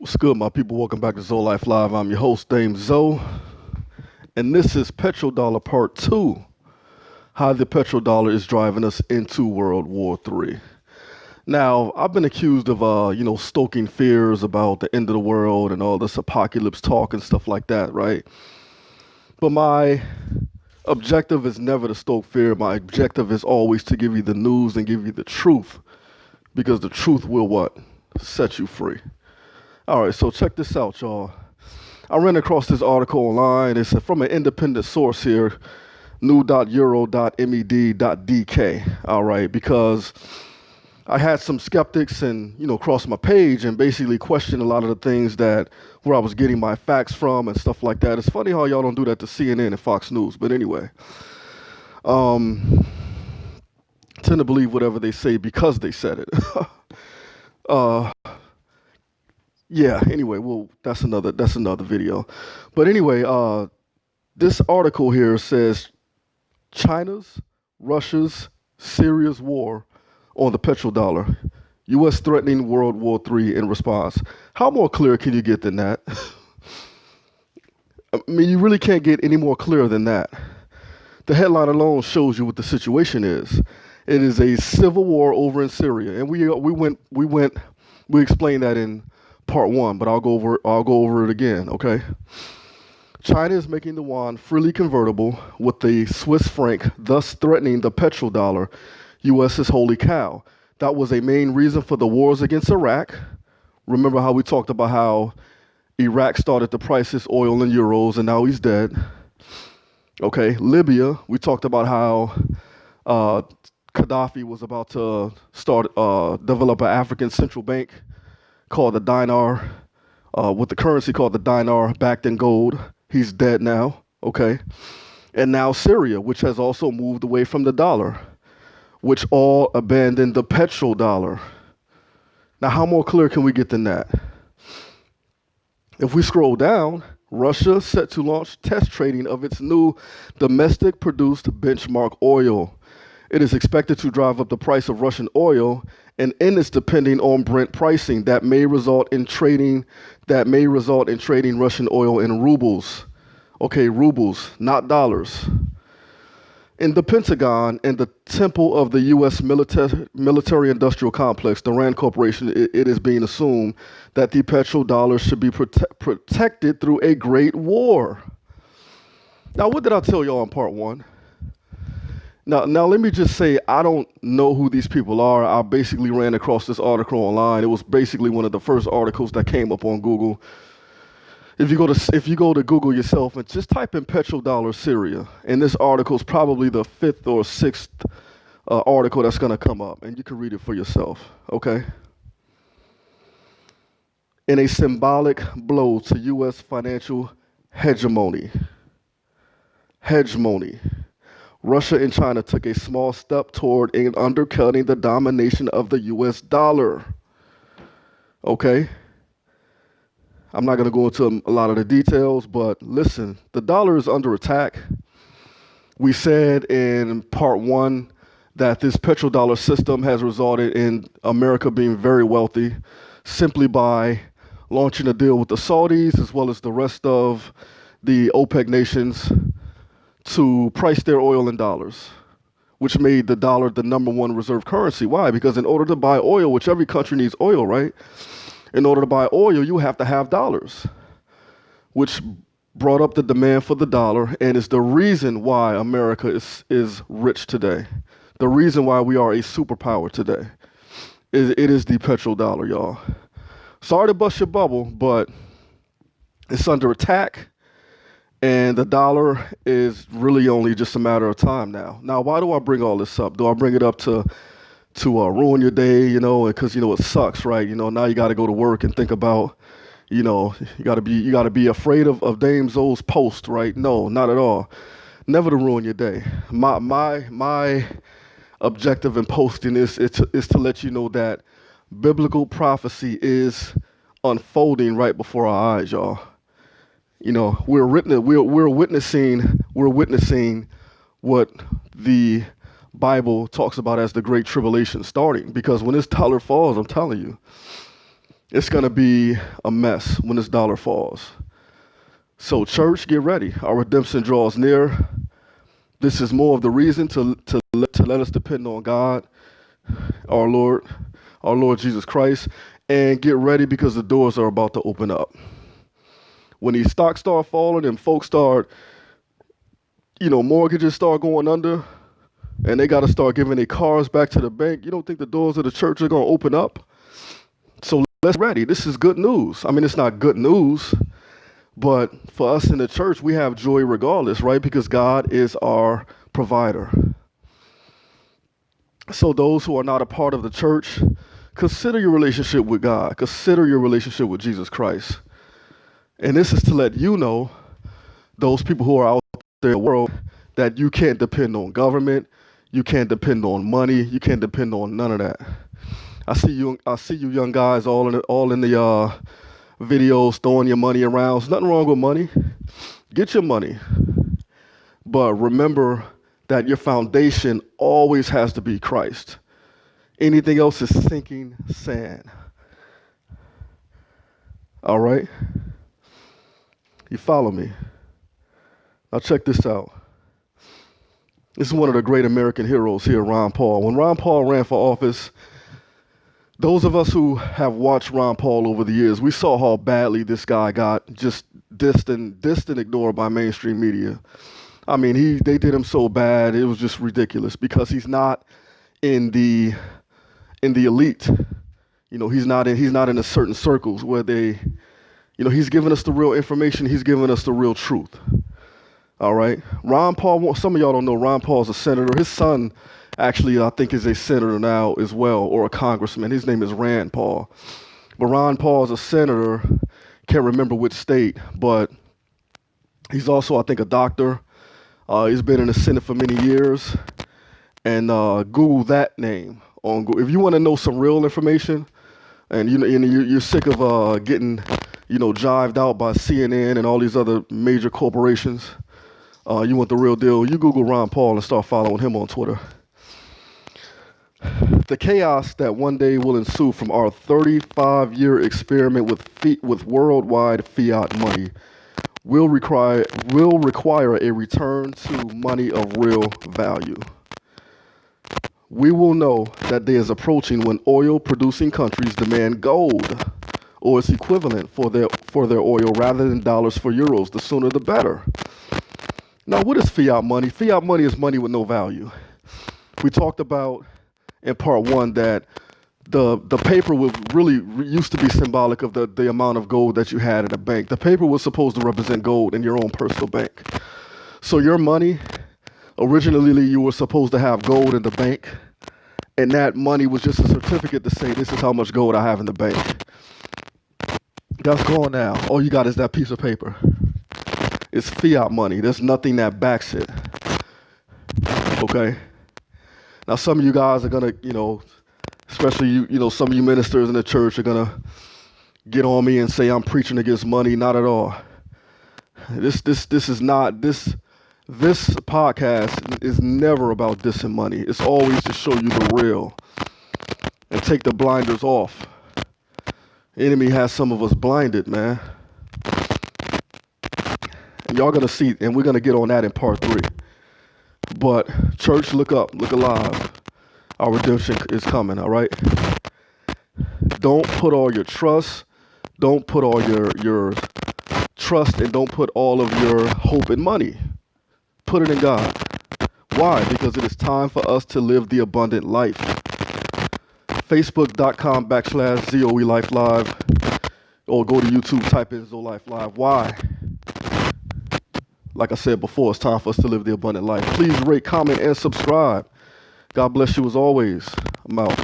What's good, my people? Welcome back to Zoe Life Live. I'm your host, Dame Zoe, and this is Petrodollar Part 2, how the petrodollar is driving us into World War III. Now, I've been accused of, stoking fears about the end of the world and all this apocalypse talk and stuff like that, right? But my objective is never to stoke fear. My objective is always to give you the news and give you the truth, because the truth will what? Set you free. All right, so check this out, y'all. I ran across this article online. It's from an independent source here, new.euro.med.dk. All right, because I had some skeptics and cross my page and basically question a lot of the things that where I was getting my facts from and stuff like that. It's funny how y'all don't do that to CNN and Fox News, but anyway, tend to believe whatever they say because they said it. uh, yeah. Anyway, well, that's another video. But anyway, this article here says China's, Russia's, Syria's war on the petrodollar, U.S. threatening World War III in response. How more clear can you get than that? I mean, you really can't get any more clear than that. The headline alone shows you what the situation is. It is a civil war over in Syria, and we explained that in part 1, but I'll go over it again. Okay. China is making the yuan freely convertible with the Swiss franc, thus threatening the petrodollar, U.S.'s holy cow. That was a main reason for the wars against Iraq. Remember how we talked about how Iraq started to price his oil in euros and now he's dead. Okay, Libya, we talked about how Gaddafi was about to develop an African central bank called the dinar, with the currency called the dinar backed in gold. He's dead now, okay? And now Syria, which has also moved away from the dollar, which all abandoned the petrodollar. Now, how more clear can we get than that? If we scroll down, Russia set to launch test trading of its new domestic produced benchmark oil. It is expected to drive up the price of Russian oil, and it's depending on Brent pricing that may result in trading Russian oil in rubles. Okay, rubles, not dollars. In the Pentagon and the temple of the U.S. military industrial complex, the RAND Corporation, it is being assumed that the petrodollar should be protected through a great war. Now, what did I tell y'all in part 1? Now, let me just say, I don't know who these people are. I basically ran across this article online. It was basically one of the first articles that came up on Google. If you go to Google yourself and just type in petrodollar Syria, and this article is probably the 5th or 6th article that's going to come up, and you can read it for yourself, okay? In a symbolic blow to U.S. financial hegemony, Russia and China took a small step toward undercutting the domination of the U.S. dollar. Okay? I'm not going to go into a lot of the details, but listen, the dollar is under attack. We said in part 1 that this petrodollar system has resulted in America being very wealthy simply by launching a deal with the Saudis as well as the rest of the OPEC nations to price their oil in dollars, which made the dollar the #1 reserve currency. Why? Because in order to buy oil, which every country needs oil, right? In order to buy oil, you have to have dollars, which brought up the demand for the dollar, and is the reason why America is rich today. The reason why we are a superpower today. It is the petrodollar, y'all. Sorry to bust your bubble, but it's under attack. And the dollar is really only just a matter of time now. Now, why do I bring all this up? Do I bring it up to ruin your day, because, it sucks, right? Now you got to go to work and think about, you got to be afraid of Dame Zoe's post, right? No, not at all. Never to ruin your day. My objective in posting is to let you know that biblical prophecy is unfolding right before our eyes, y'all. We're witnessing what the Bible talks about as the Great Tribulation starting. Because when this dollar falls, I'm telling you, It's going to be a mess when this dollar falls. So, church, get ready. Our redemption draws near. This is more of the reason to let us depend on God, our Lord Jesus Christ, and get ready because the doors are about to open up. When these stocks start falling and folks start, mortgages start going under, and they got to start giving their cars back to the bank, you don't think the doors of the church are going to open up? So let's get ready. This is good news. I mean, it's not good news, but for us in the church, we have joy regardless, right? Because God is our provider. So those who are not a part of the church, consider your relationship with God. Consider your relationship with Jesus Christ. And this is to let you know, those people who are out there in the world, that you can't depend on government. You can't depend on money. You can't depend on none of that. I see you young guys all in the videos throwing your money around. There's nothing wrong with money. Get your money. But remember that your foundation always has to be Christ. Anything else is sinking sand. All right? You follow me? Now check this out. This is one of the great American heroes here, Ron Paul. When Ron Paul ran for office, those of us who have watched Ron Paul over the years, we saw how badly this guy got just distant ignored by mainstream media. I mean, they did him so bad, it was just ridiculous because he's not in the elite. He's not in a certain circles where they, he's giving us the real information. He's giving us the real truth. All right. Ron Paul, some of y'all don't know, Ron Paul's a senator. His son actually, I think, is a senator now as well, or a congressman. His name is Rand Paul. But Ron Paul is a senator. Can't remember which state, but he's also, I think, a doctor. He's been in the Senate for many years. And Google that name on Google. If you want to know some real information, and you're sick of getting, jived out by CNN and all these other major corporations, you want the real deal, you Google Ron Paul and start following him on Twitter. The chaos that one day will ensue from our 35-year experiment with worldwide fiat money will require a return to money of real value. We will know that day is approaching when oil-producing countries demand gold or its equivalent for their oil rather than dollars for euros. The sooner the better. Now, what is fiat money? Fiat money is money with no value. We talked about in part one that the paper was really used to be symbolic of the amount of gold that you had in a bank. The paper was supposed to represent gold in your own personal bank. So your money, originally you were supposed to have gold in the bank, and that money was just a certificate to say this is how much gold I have in the bank. That's gone now. All you got is that piece of paper. It's fiat money. There's nothing that backs it. Okay? Now, some of you guys are going to, especially some of you ministers in the church are going to get on me and say I'm preaching against money. Not at all. This podcast is never about dissing money. It's always to show you the real and take the blinders off. The enemy has some of us blinded, man. And y'all gonna see, and we're gonna get on that in part 3. But church, look up, look alive. Our redemption is coming, all right? Don't put all your trust, don't put all your trust, and don't put all of your hope in money. Put it in God. Why? Because it is time for us to live the abundant life. Facebook.com/ZOE Life Live, or go to YouTube, type in ZOE Life Live. Why? Like I said before, it's time for us to live the abundant life. Please rate, comment, and subscribe. God bless you as always. I'm out.